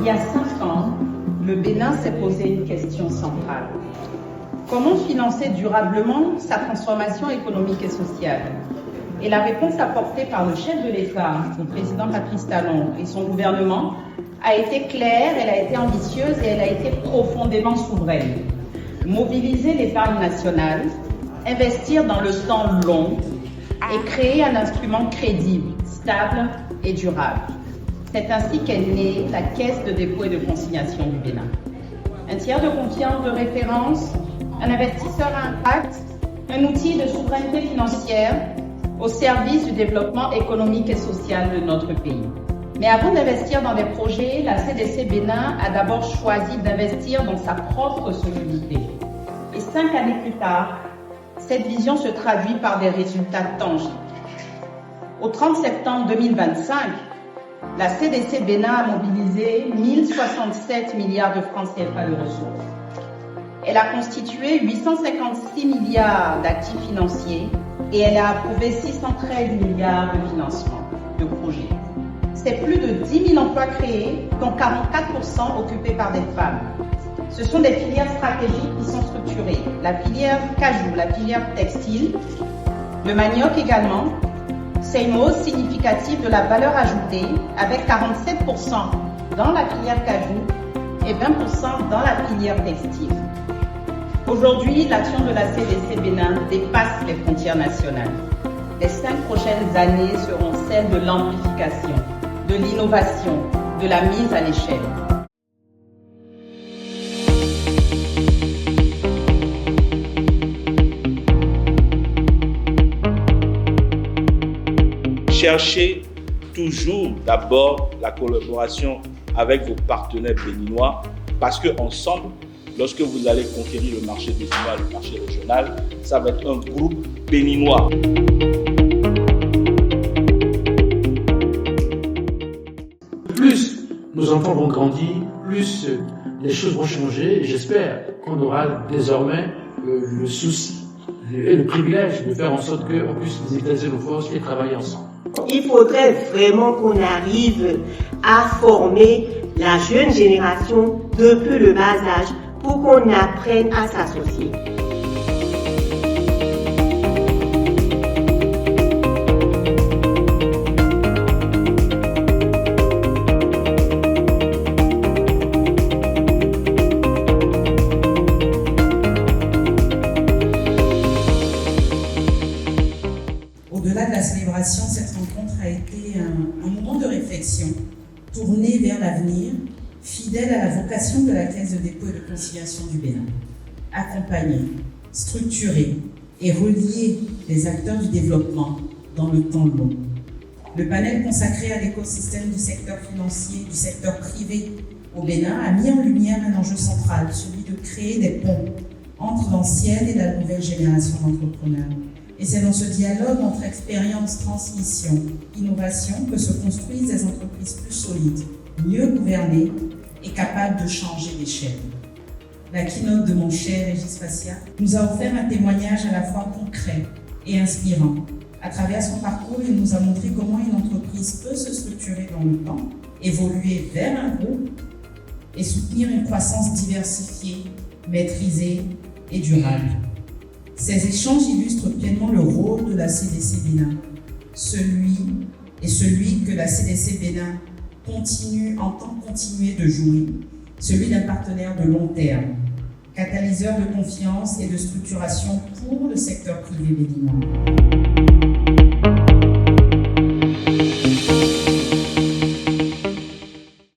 Il y a 5 ans, le Bénin s'est posé une question centrale. Comment financer durablement sa transformation économique et sociale? Et la réponse apportée par le chef de l'État, le président Patrice Talon et son gouvernement, a été claire, elle a été ambitieuse et elle a été profondément souveraine. Mobiliser l'épargne nationale, investir dans le temps long et créer un instrument crédible, stable et durable. C'est ainsi qu'est née la Caisse de dépôt et de consignation du Bénin. Un tiers de confiance de référence, un investisseur à impact, un outil de souveraineté financière au service du développement économique et social de notre pays. Mais avant d'investir dans des projets, la CDC Bénin a d'abord choisi d'investir dans sa propre solidité. Et 5 années plus tard, cette vision se traduit par des résultats tangibles. Au 30 septembre 2025, la CDC Bénin a mobilisé 1067 milliards de francs CFA de ressources. Elle a constitué 856 milliards d'actifs financiers et elle a approuvé 613 milliards de financement de projets. C'est plus de 10 000 emplois créés, dont 44% occupés par des femmes. Ce sont des filières stratégiques qui sont structurées. La filière cajou, la filière textile, le manioc également. C'est une hausse significative de la valeur ajoutée avec 47% dans la filière cajou et 20% dans la filière textile. Aujourd'hui, l'action de la CDC Bénin dépasse les frontières nationales. Les 5 prochaines années seront celles de l'amplification, de l'innovation, de la mise à l'échelle. Cherchez toujours d'abord la collaboration avec vos partenaires béninois parce qu'ensemble, lorsque vous allez conquérir le marché béninois, le marché régional, ça va être un groupe béninois. Plus nos enfants vont grandir, plus les choses vont changer et j'espère qu'on aura désormais le souci et le privilège de faire en sorte qu'on puisse mutualiser nos forces et travailler ensemble. Il faudrait vraiment qu'on arrive à former la jeune génération depuis le bas âge pour qu'on apprenne à s'associer. Au-delà de la célébration, cette rencontre a été un moment de réflexion, tourné vers l'avenir, fidèle à la vocation de la Caisse de dépôt et de conciliation du Bénin. Accompagner, structurer et relier les acteurs du développement dans le temps long. Le panel consacré à l'écosystème du secteur financier, du secteur privé au Bénin a mis en lumière un enjeu central, celui de créer des ponts entre l'ancienne et la nouvelle génération d'entrepreneurs. Et c'est dans ce dialogue entre expérience, transmission, innovation que se construisent des entreprises plus solides, mieux gouvernées et capables de changer d'échelle. La keynote de mon cher Régis Fassia nous a offert un témoignage à la fois concret et inspirant. À travers son parcours, il nous a montré comment une entreprise peut se structurer dans le temps, évoluer vers un groupe et soutenir une croissance diversifiée, maîtrisée et durable. Ces échanges illustrent pleinement le rôle de la CDC Bénin, celui que la CDC Bénin entend continuer de jouer, celui d'un partenaire de long terme, catalyseur de confiance et de structuration pour le secteur privé béninois.